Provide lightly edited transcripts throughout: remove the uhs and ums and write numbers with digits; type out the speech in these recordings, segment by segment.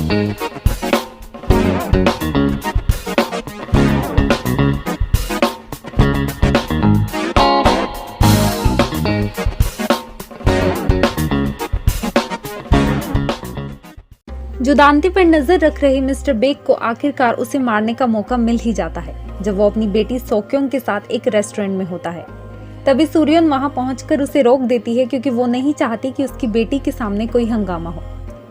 जुदांती पर नजर रख रहे मिस्टर बेक को आखिरकार उसे मारने का मौका मिल ही जाता है जब वो अपनी बेटी सोक्योंग के साथ एक रेस्टोरेंट में होता है। तभी सूर्योन वहां पहुंचकर उसे रोक देती है क्योंकि वो नहीं चाहती कि उसकी बेटी के सामने कोई हंगामा हो।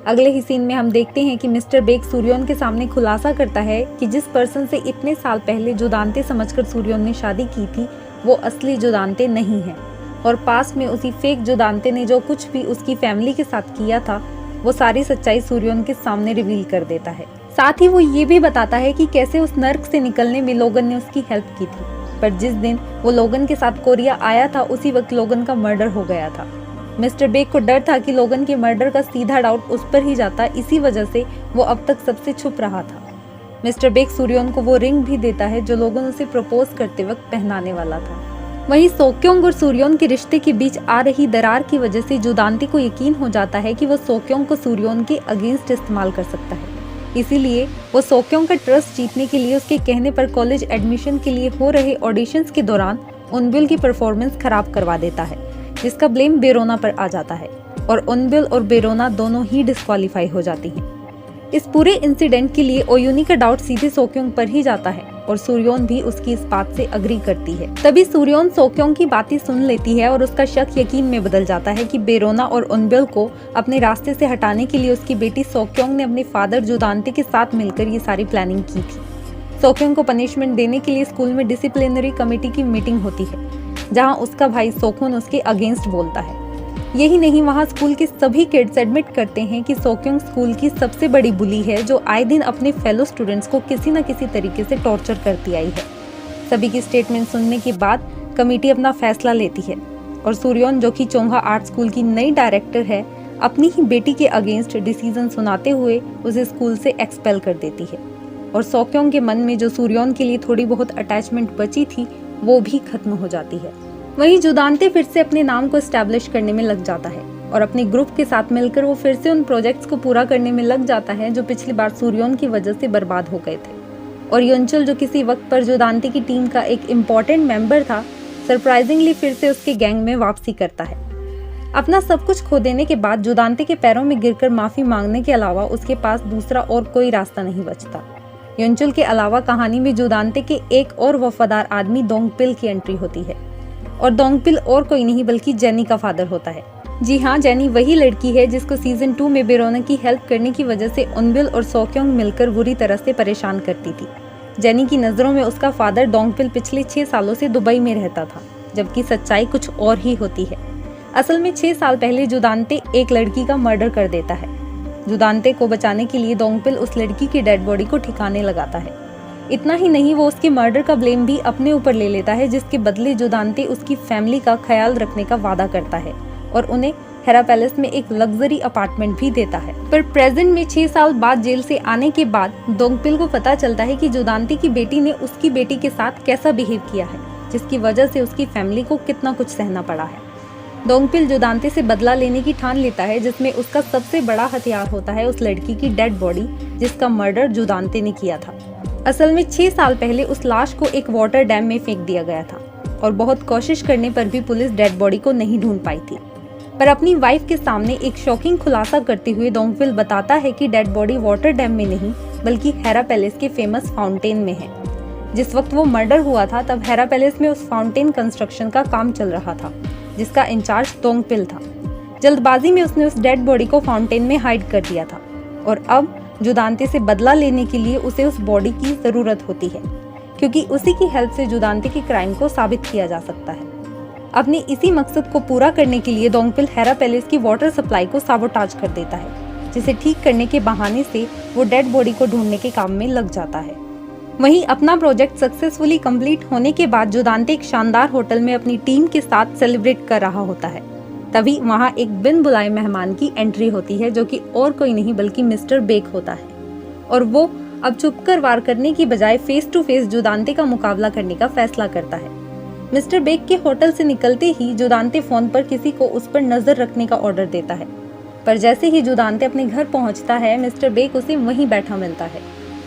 अगले ही सीन में हम देखते हैं कि मिस्टर बेक सूर्योन के सामने खुलासा करता है कि जिस पर्सन से इतने साल पहले जुदांते समझकर सूर्योन ने शादी की थी वो असली जुदांते नहीं है और पास में उसी फेक जुदांते ने जो कुछ भी उसकी फैमिली के साथ किया था वो सारी सच्चाई सूर्योन के सामने रिवील कर देता है। साथ ही वो ये भी बताता है कि कैसे उस नर्क से निकलने में लोगन ने उसकी हेल्प की थी, पर जिस दिन वो लोगन के साथ कोरिया आया था उसी वक्त लोगन का मर्डर हो गया था। मिस्टर बेक को डर था कि लोगन के मर्डर का सीधा डाउट उस पर ही जाता, इसी वजह से वो अब तक सबसे छुप रहा था। मिस्टर बेक सूर्योन को वो रिंग भी देता है जो लोगन उसे प्रपोज करते वक्त पहनाने वाला था। वहीं सोक्योंग और सूर्योन के रिश्ते के बीच आ रही दरार की वजह से जुदांती को यकीन हो जाता है कि वो सोक्योंग को सूर्योन के अगेंस्ट इस्तेमाल कर सकता है। इसीलिए वो सोक्योंग का ट्रस्ट जीतने के लिए उसके कहने पर कॉलेज एडमिशन के लिए हो रहे ऑडिशंस के दौरान उनबिल की परफॉर्मेंस खराब करवा देता है, जिसका ब्लेम बेरोना पर आ जाता है और उनबिल और बेरोना दोनों ही डिस्क्वालीफाई हो जाती हैं। इस पूरे इंसिडेंट के लिए ओयुनी का डाउट सीधे सोक्योंग पर ही जाता है और सूर्योन भी उसकी इस बात से अग्री करती है। तभी सूर्योन सोक्योंग की बातें सुन लेती है और उसका शक यकीन में बदल जाता है कि बेरोना और उनबिल को अपने रास्ते से हटाने के लिए उसकी बेटी सोक्योंग ने अपने फादर जुदांते के साथ मिलकर ये सारी प्लानिंग की थी। सोक्योंग को पनिशमेंट देने के लिए स्कूल में डिसिप्लिनरी कमेटी की मीटिंग होती है, जहाँ उसका भाई सोखुन उसके अगेंस्ट बोलता है। यही नहीं, वहाँ स्कूल के सभी किड्स एडमिट करते हैं कि सोक्योंग स्कूल की सबसे बड़ी बुली है जो आए दिन अपने फेलो स्टूडेंट्स को किसी न किसी तरीके से टॉर्चर करती आई है। सभी की स्टेटमेंट सुनने के बाद कमेटी अपना फैसला लेती है और सूर्योन, जो कि चोंगा आर्ट स्कूल की नई डायरेक्टर है, अपनी ही बेटी के अगेंस्ट डिसीजन सुनाते हुए उसे स्कूल से एक्सपेल कर देती है और सोक्योंग के मन में जो सूर्योन के लिए थोड़ी बहुत अटैचमेंट बची थी वो भी खत्म हो जाती है। वहीं जुदांते फिर से अपने नाम को एस्टैब्लिश करने में लग जाता है और अपने ग्रुप के साथ मिलकर वो फिर से उन प्रोजेक्ट्स को पूरा करने में लग जाता है जो पिछली बार सूर्योन की वजह से बर्बाद हो गए थे। और योंचुल, जो किसी वक्त पर जुदांते की टीम का एक इम्पोर्टेंट मेंबर था, सरप्राइजिंगली फिर से उसके गैंग में वापसी करता है। अपना सब कुछ खो देने के बाद जुदांते के पैरों में गिरकर माफी मांगने के अलावा उसके पास दूसरा और कोई रास्ता नहीं बचता। योंचुल के अलावा कहानी में जुदांते के एक और वफादार आदमी दोंगपिल की एंट्री होती है और दोंगपिल और कोई नहीं बल्कि जेनी का फादर होता है। जी हाँ, जेनी वही लड़की है जिसको सीजन 2 में बेरोना की हेल्प करने की वजह से उनबिल और सोक्योंग मिलकर बुरी तरह से परेशान करती थी। जेनी की नजरों में उसका फादर दोंगपिल पिछले 6 सालों से दुबई में रहता था, जबकि सच्चाई कुछ और ही होती है। असल में 6 साल पहले जुदांते एक लड़की का मर्डर कर देता है। जुदांते को बचाने के लिए दोंगपिल उस लड़की की डेड बॉडी को ठिकाने लगाता है। इतना ही नहीं, वो उसके मर्डर का ब्लेम भी अपने ऊपर ले लेता है, जिसके बदले जुदांते उसकी फैमिली का ख्याल रखने का वादा करता है और उन्हें हेरा पैलेस में एक लग्जरी अपार्टमेंट भी देता है। पर प्रेजेंट में 6 साल बाद जेल से आने के बाद दोंगपिल को पता चलता है कि जुदांते की बेटी ने उसकी बेटी के साथ कैसा बिहेव किया है, जिसकी वजह से उसकी फैमिली को कितना कुछ सहना पड़ा है। दोंगपिल जुदांते से बदला लेने की ठान लेता है, जिसमें उसका सबसे बड़ा हथियार होता है उस लड़की की डेड बॉडी जिसका मर्डर जुदांते ने किया था। असल में 6 साल पहले उस लाश को एक वाटर डैम में फेंक दिया गया था और बहुत कोशिश करने पर भी पुलिस डेड बॉडी को नहीं ढूंढ पाई थी। पर अपनी वाइफ के सामने एक शॉकिंग खुलासा करते हुए दोंगपिल बताता है कि डेड बॉडी वाटर डैम में नहीं बल्कि हेरा पैलेस के फेमस फाउंटेन में है। जिस वक्त वो मर्डर हुआ था तब हेरा पैलेस में उस फाउंटेन कंस्ट्रक्शन का काम चल रहा था, जिसका इंचार्ज दोंगपिल था। जल्दबाजी में उसने उस डेड बॉडी को फाउंटेन में हाइड कर दिया था और अब जुदांते से बदला लेने के लिए उसे उस बॉडी की जरूरत होती है, क्योंकि उसी की हेल्प से जुदांते के क्राइम को साबित किया जा सकता है। अपने इसी मकसद को पूरा करने के लिए दोंगपिल हेरा पैलेस की वाटर सप्लाई को साबोटाज कर देता है, जिसे ठीक करने के बहाने से वो डेड बॉडी को ढूंढने के काम में लग जाता है। वहीं अपना प्रोजेक्ट सक्सेसफुली कंप्लीट होने के बाद जुदांते एक शानदार होटल में अपनी टीम के साथ सेलिब्रेट कर रहा होता है। तभी वहां एक बिन बुलाए मेहमान की एंट्री होती है, जो कि और कोई नहीं बल्कि मिस्टर बेक होता है और वो अब चुपकर वार करने की बजाय फेस टू फेस जुदांते का मुकाबला करने का फैसला करता है। मिस्टर बेक के होटल से निकलते ही जुदांते फोन पर किसी को उस पर नजर रखने का ऑर्डर देता है। पर जैसे ही जुदांते अपने घर पहुंचता है, मिस्टर बेक उसे वहीं बैठा मिलता है।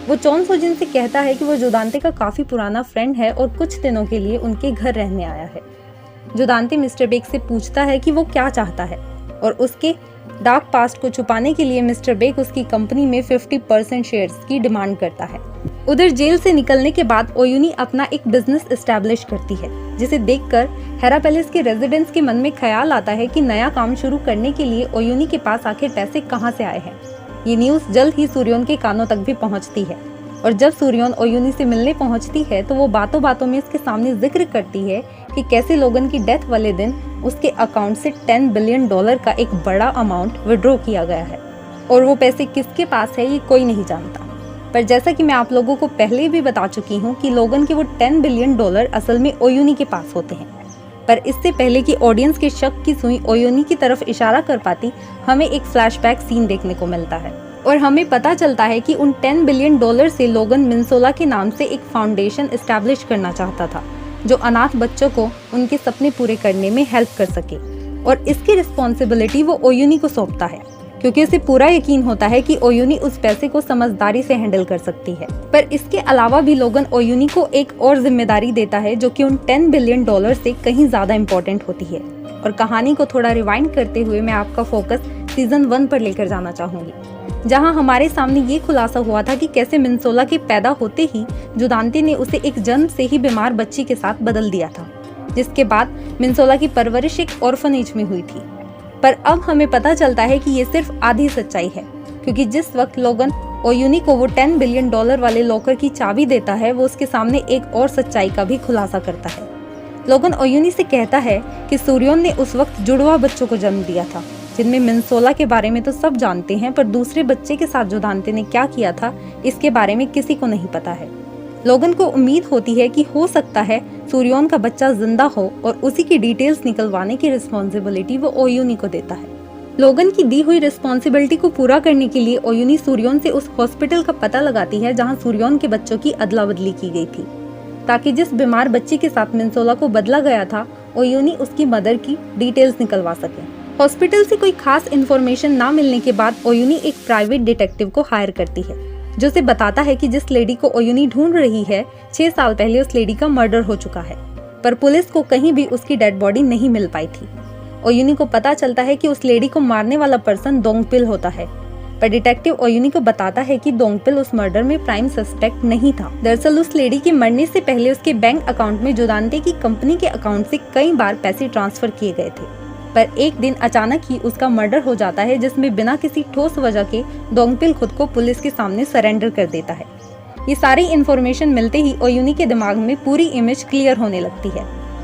वो चोन सोजिन से कहता है कि वो जुदांते का काफी पुराना फ्रेंड है और कुछ दिनों के लिए उनके घर रहने आया है। जुदांते मिस्टर बेक से पूछता है कि वो क्या चाहता है और उसके डार्क पास्ट को छुपाने के लिए मिस्टर बेक उसकी कंपनी में 50% शेयर्स की डिमांड करता है। उधर जेल से निकलने के बाद ओयुनी अपना एक बिजनेस एस्टैब्लिश करती है, जिसे देखकर हेरा पैलेस के रेजिडेंट्स के मन में ख्याल आता है कि नया काम शुरू करने के लिए ओयुनी के पास आखिर पैसे कहां से आए हैं। ये न्यूज़ जल्द ही सूर्योन के कानों तक भी पहुंचती है और जब सूर्योन ओयुनी से मिलने पहुंचती है तो वो बातों बातों में इसके सामने जिक्र करती है कि कैसे लोगन की डेथ वाले दिन उसके अकाउंट से $10 बिलियन का एक बड़ा अमाउंट विड्रॉ किया गया है और वो पैसे किसके पास है ये कोई नहीं जानता। पर जैसा कि मैं आप लोगों को पहले भी बता चुकी हूँ कि लोगन के वो $10 बिलियन असल में ओयुनी के पास होते हैं। पर इससे पहले कि ऑडियंस के शक की सुई ओयुनी की तरफ इशारा कर पाती, हमें एक फ्लैशबैक सीन देखने को मिलता है और हमें पता चलता है कि उन $10 बिलियन से लोगन मिनसोला के नाम से एक फाउंडेशन एस्टैब्लिश करना चाहता था जो अनाथ बच्चों को उनके सपने पूरे करने में हेल्प कर सके और इसकी रिस्पॉन्सिबिलिटी वो ओयुनी को सौंपता है क्योंकि उसे पूरा यकीन होता है कि ओयुनी उस पैसे को समझदारी से हैंडल कर सकती है। पर इसके अलावा भी लोगन ओयुनी को एक और जिम्मेदारी देता है जो कि उन $10 बिलियन से कहीं ज्यादा इम्पोर्टेंट होती है। और कहानी को थोड़ा रिवाइंड करते हुए मैं आपका फोकस सीजन 1 पर लेकर जाना चाहूंगी, जहां हमारे सामने ये खुलासा हुआ था कि कैसे मिनसोला के पैदा होते ही जुदांते ने उसे एक जन्म से ही बीमार बच्ची के साथ बदल दिया था, जिसके बाद मिनसोला की परवरिश एक ऑर्फनेज में हुई थी। पर अब हमें पता चलता है कि ये सिर्फ आधी सच्चाई है, क्योंकि जिस वक्त लोगन ओयुनी को वो $10 बिलियन वाले लॉकर की चाबी देता है, वो उसके सामने एक और सच्चाई का भी खुलासा करता है। लोगन ओयुनी से कहता है कि सूर्योन ने उस वक्त जुड़वा बच्चों को जन्म दिया था, जिनमें मिनसोला के बारे में तो सब जानते हैं, पर दूसरे बच्चे के साथ जुदांते ने क्या किया था इसके बारे में किसी को नहीं पता है। लोगन को उम्मीद होती है कि हो सकता है सूर्योन का बच्चा जिंदा हो और उसी की डिटेल्स निकलवाने की रिस्पॉन्सिबिलिटी वो ओयुनी को देता है। लोगन की दी हुई रिस्पॉन्सिबिलिटी को पूरा करने के लिए ओयुनी सूर्योन से उस हॉस्पिटल का पता लगाती है जहां सूर्योन के बच्चों की अदला बदली की गई थी, ताकि जिस बीमार बच्ची के साथ मिनसोला को बदला गया था ओयुनी उसकी मदर की डिटेल्स निकलवा सके। हॉस्पिटल से कोई खास इन्फॉर्मेशन ना मिलने के बाद ओयुनी एक प्राइवेट डिटेक्टिव को हायर करती है जो उसे बताता है कि जिस लेडी को ओयुनी ढूंढ रही है 6 साल पहले उस लेडी का मर्डर हो चुका है, पर पुलिस को कहीं भी उसकी डेड बॉडी नहीं मिल पाई थी। ओयुनी को पता चलता है कि उस लेडी को मारने वाला पर्सन दोंगपिल होता है, पर डिटेक्टिव ओयुनी को बताता है कि दोंगपिल उस मर्डर में प्राइम सस्पेक्ट नहीं था। दरअसल उस लेडी के मरने से पहले उसके बैंक अकाउंट में जुदांते की कंपनी के अकाउंट से कई बार पैसे ट्रांसफर किए गए थे, पर एक दिन अचानक ही उसका मर्डर हो जाता है, जिसमें बिना किसी ठोस वजह के दोंगपिल खुद को पुलिस के सामने सरेंडर कर देता है। ये सारी इन्फॉर्मेशन मिलते ही ओयुनी के दिमाग में पूरी इमेज क्लियर होने लगती है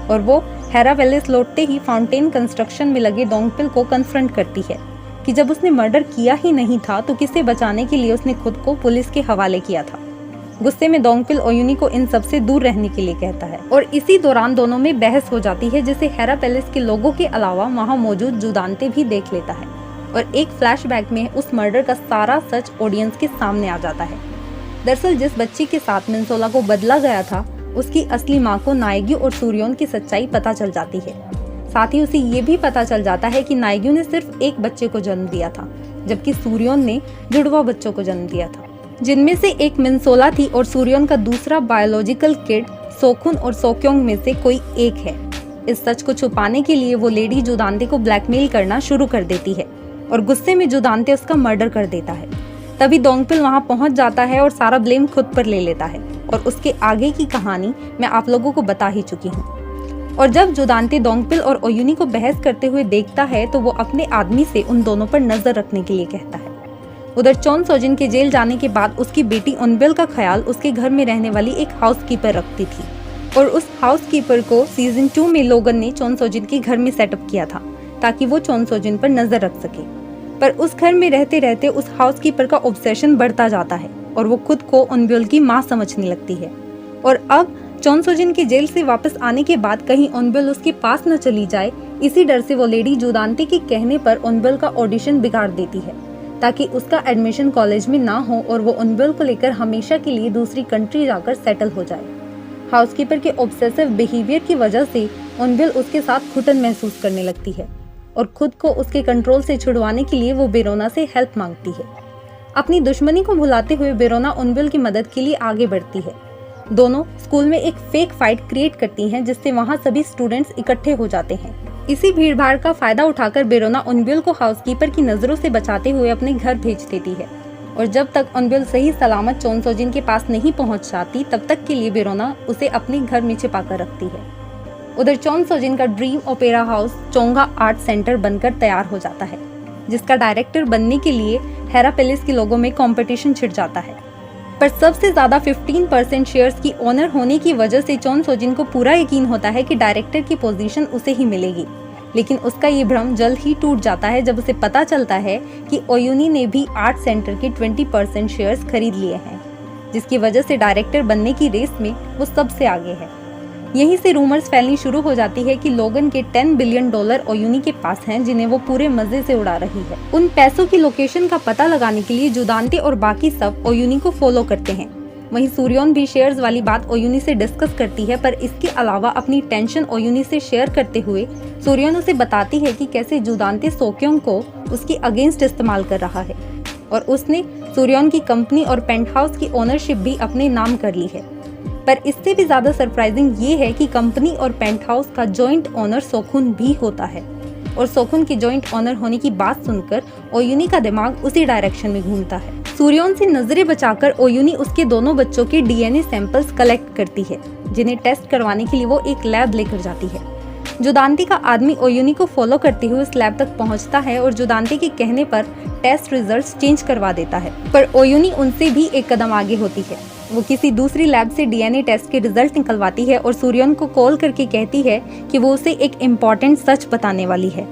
और वो हेरा पैलेस लौटते ही फाउंटेन कंस्ट्रक्शन में लगे दोंगपिल को कन्फ्रंट करती है कि जब उसने मर्डर किया ही नहीं था तो किसे बचाने के लिए उसने खुद को पुलिस के हवाले किया था। गुस्से में दोंगपिल ओयुनी को इन सब से दूर रहने के लिए कहता है और इसी दौरान दोनों में बहस हो जाती है, जिसे हेरा पैलेस के लोगों के अलावा वहां मौजूद जुदांते भी देख लेता है और एक फ्लैशबैक में उस मर्डर का सारा सच ऑडियंस के सामने आ जाता है। दरअसल जिस बच्ची के साथ मिनसोला को बदला गया था उसकी असली माँ को नायग्यू और सूर्योन की सच्चाई पता चल जाती है। साथ ही उसे ये भी पता चल जाता है कि नायग्यू ने सिर्फ एक बच्चे को जन्म दिया था, जबकि सूर्योन ने जुड़वा बच्चों को जन्म दिया था, जिनमें से एक मिनसोला थी और सूर्योन का दूसरा बायोलॉजिकल किड सोखुन और सोक्योंग में से कोई एक है। इस सच को छुपाने के लिए वो लेडी जुदांते को ब्लैकमेल करना शुरू कर देती है और गुस्से में जुदांते उसका मर्डर कर देता है। तभी दोंगपिल वहां पहुंच जाता है और सारा ब्लेम खुद पर ले लेता है और उसके आगे की कहानी मैं आप लोगों को बता ही चुकी हूँ। और जब जुदांते दोंगपिल और ओयुनी को बहस करते हुए देखता है तो वो अपने आदमी से उन दोनों पर नजर रखने के लिए कहता है। उधर चोन सोजिन के जेल जाने के बाद उसकी बेटी उनबिल का ख्याल उसके घर में रहने वाली एक हाउसकीपर रखती थी और उस हाउसकीपर को सीजन 2 में लोगन ने चोन सोजिन के घर में सेटअप किया था ताकि वो चोन सोजिन पर नजर रख सके। पर उस घर में रहते रहते उस हाउसकीपर का ऑब्सेशन बढ़ता जाता है और वो खुद को उनबिल की माँ समझने लगती है। और अब चोन सोजिन के जेल से वापस आने के बाद कहीं उनबिल उसके पास न चली जाए, इसी डर से वो लेडी जुदांते के कहने पर उनबिल का ऑडिशन बिगाड़ देती है ताकि उसका एडमिशन कॉलेज में ना हो और वो उनबिल को लेकर हमेशा के लिए दूसरी कंट्री जाकर सेटल हो जाए। हाउसकीपर के ऑब्सेसिव बिहेवियर की वजह से उनबिल उसके साथ घुटन महसूस करने लगती है और खुद को उसके कंट्रोल से छुड़वाने के लिए वो बेरोना से हेल्प मांगती है। अपनी दुश्मनी को भुलाते हुए बेरोना उनबिल की मदद के लिए आगे बढ़ती है। दोनों स्कूल में एक फेक फाइट क्रिएट करती हैं, जिससे वहाँ सभी स्टूडेंट्स इकट्ठे हो जाते हैं। इसी भीड़भाड़ का फायदा उठाकर बेरोना उनबिल को हाउसकीपर की नजरों से बचाते हुए अपने घर भेज देती है और जब तक उनबिल सही सलामत चोन सोजिन के पास नहीं पहुंच जाती तब तक के लिए बेरोना उसे अपने घर में छिपा कर रखती है। उधर चोन सोजिन का ड्रीम ओपेरा हाउस चोंगा आर्ट सेंटर बनकर तैयार हो जाता है, जिसका डायरेक्टर बनने के लिए हेरा पैलेस के लोगों में कंपटीशन छिड़ जाता है। पर सबसे ज्यादा 15% शेयर्स की ओनर होने की वजह से चोन सोजिन को पूरा यकीन होता है कि डायरेक्टर की पोजीशन उसे ही मिलेगी, लेकिन उसका ये भ्रम जल्द ही टूट जाता है जब उसे पता चलता है कि ओयुनी ने भी आर्ट सेंटर के 20% शेयर्स खरीद लिए हैं, जिसकी वजह से डायरेक्टर बनने की रेस में वो सबसे आगे है। यहीं से रूमर्स फैलनी शुरू हो जाती है कि लोगन के $10 बिलियन ओयुनी के पास हैं, जिन्हें वो पूरे मजे से उड़ा रही है। उन पैसों की लोकेशन का पता लगाने के लिए जुदांते और बाकी सब ओयुनी को फॉलो करते हैं। वहीं सूर्योन भी शेयर्स वाली बात ओयुनी से डिस्कस करती है, पर इसके अलावा अपनी टेंशन ओयुनी से शेयर करते हुए सूर्योन उसे बताती है कि कैसे जुदांते सोक्योंग को उसके अगेंस्ट इस्तेमाल कर रहा है और उसने सूर्योन की कंपनी और पेंटहाउस की ओनरशिप भी अपने नाम कर ली है। पर इससे भी ज्यादा सरप्राइजिंग ये है कि कंपनी और पेंटहाउस का जॉइंट ओनर सोखुन भी होता है और सोखुन के जॉइंट ओनर होने की बात सुनकर ओयुनी का दिमाग उसी डायरेक्शन में घूमता है। सूर्योन से नजरें बचाकर ओयुनी उसके दोनों बच्चों के डीएनए सैंपल्स कलेक्ट करती है, जिन्हें टेस्ट करवाने के लिए वो एक लैब लेकर जाती है। जुदांती का आदमी ओयुनी को फॉलो करते हुए उस लैब तक पहुंचता है और जुदांती के कहने पर टेस्ट रिजल्ट्स चेंज करवा देता है, पर ओयुनी उनसे भी एक कदम आगे होती है। वो किसी दूसरी लैब से डीएनए टेस्ट के रिजल्ट निकलवाती है और सूर्योन को कॉल करके कहती है कि वो उसे एक इम्पोर्टेंट सच बताने वाली है।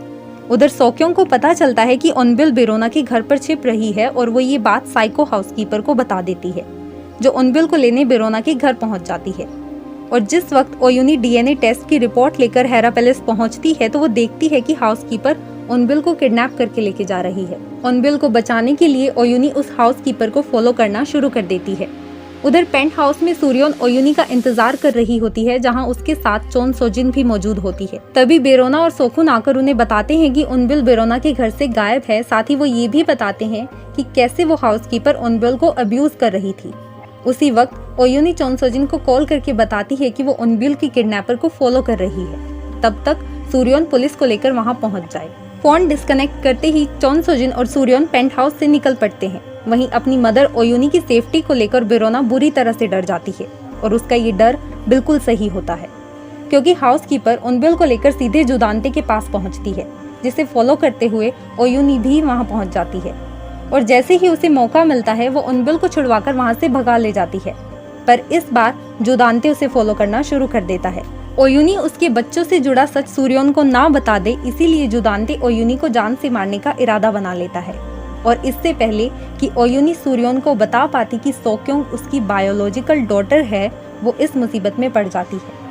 उधर सोक्योंग को पता चलता है कि उनबिल बेरोना के घर पर छिप रही है और वो ये बात साइको हाउसकीपर को बता देती है, जो उनबिल को लेने बेरोना के घर पहुंच जाती है। और जिस वक्त ओयुनी डीएनए टेस्ट की रिपोर्ट लेकर हेरा पैलेस पहुंचती है तो वो देखती है कि हाउसकीपर उनबिल को किडनैप करके लेके जा रही है। उनबिल को बचाने के लिए ओयुनी उस हाउसकीपर को फॉलो करना शुरू कर देती है। उधर पेंट हाउस में सूर्योन ओयुनी का इंतजार कर रही होती है, जहां उसके साथ चोन सोजिन भी मौजूद होती है। तभी बेरोना और सोखुन आकर उन्हें बताते हैं कि उनबिल बेरोना के घर से गायब है। साथ ही वो ये भी बताते हैं कि कैसे वो हाउसकीपर उनबिल को अब्यूज कर रही थी। उसी वक्त ओयुनी चोन सोजिन को कॉल करके बताती है कि वो उनबिल की किडनैपर को फॉलो कर रही है। तब तक सूर्योन पुलिस को लेकर वहां पहुंच जाए। फोन डिस्कनेक्ट करते ही चोन सोजिन और सूर्योन पेंट हाउस से निकल पड़ते हैं। वहीं अपनी मदर ओयुनी की सेफ्टी को लेकर बेरोना बुरी तरह से डर जाती है और उसका ये डर बिल्कुल सही होता है, क्योंकि हाउसकीपर उनबिल को लेकर सीधे जुदांते के पास पहुंचती है, जिसे फॉलो करते हुए ओयुनी भी वहां पहुंच जाती है और जैसे ही उसे मौका मिलता है वो उनबिल को छुड़वाकर वहां से भगा ले जाती है। पर इस बार जुदांते उसे फॉलो करना शुरू कर देता है। ओयुनी उसके बच्चों से जुड़ा सच सूर्योन को ना बता दे, इसीलिए जुदांते ओयुनी को जान से मारने का इरादा बना लेता है। और इससे पहले कि ओयुनी सूर्योन को बता पाती कि सोक्योंग उसकी बायोलॉजिकल डॉटर है, वो इस मुसीबत में पड़ जाती है।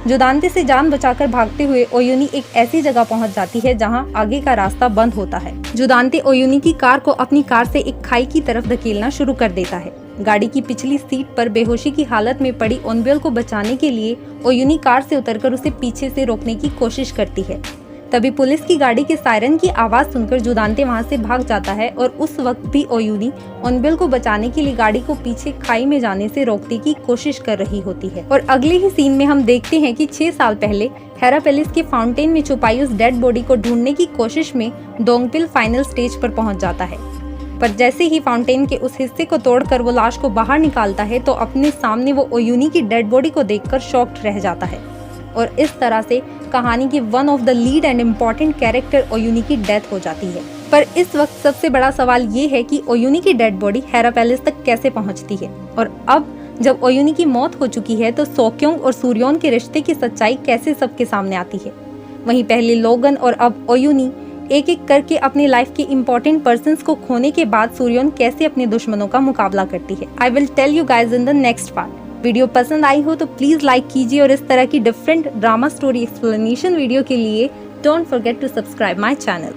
जुदांते से जान बचाकर भागते हुए ओयुनी एक ऐसी जगह पहुंच जाती है जहां आगे का रास्ता बंद होता है। जुदांते ओयुनी की कार को अपनी कार से एक खाई की तरफ धकेलना शुरू कर देता है। गाड़ी की पिछली सीट पर बेहोशी की हालत में पड़ी उनबिल को बचाने के लिए ओयुनी कार से उतरकर उसे पीछे से रोकने की कोशिश करती है। तभी पुलिस की गाड़ी के सायरन की आवाज सुनकर जुदांते वहां से भाग जाता है और उस वक्त भी ओयुनी उनबिल को बचाने के लिए गाड़ी को पीछे खाई में जाने से रोकने की कोशिश कर रही होती है। और अगले ही सीन में हम देखते हैं कि 6 साल पहले हेरा पैलेस के फाउंटेन में छुपाई उस डेड बॉडी को ढूंढने की कोशिश में दोंगपिल फाइनल स्टेज पर पहुंच जाता है। पर जैसे ही फाउंटेन के उस हिस्से को तोड़कर वो लाश को बाहर निकालता है तो अपने सामने वो ओयुनी की डेड बॉडी को देखकर शॉक्ड रह जाता है और इस तरह से कहानी की one of the lead and important character ओयुनी की डेथ हो जाती है। पर इस वक्त सबसे बड़ा सवाल ये है कि ओयुनी की डेड बॉडी हेरा पैलेस तक कैसे पहुंचती है और अब जब ओयुनी की मौत हो चुकी है तो सोक्योंग और सूर्योन के रिश्ते की सच्चाई कैसे सबके सामने आती है। वहीं पहले लोगन और अब ओयुनी एक एक करके अपनी लाइफ के इम्पोर्टेंट पर्सन्स को खोने के बाद सूर्योन कैसे अपने दुश्मनों का मुकाबला करती है। I will tell you guys in the next part. Video पसंद आई हो तो प्लीज लाइक कीजिए और इस तरह की different drama story explanation video के लिए don't forget to subscribe my channel.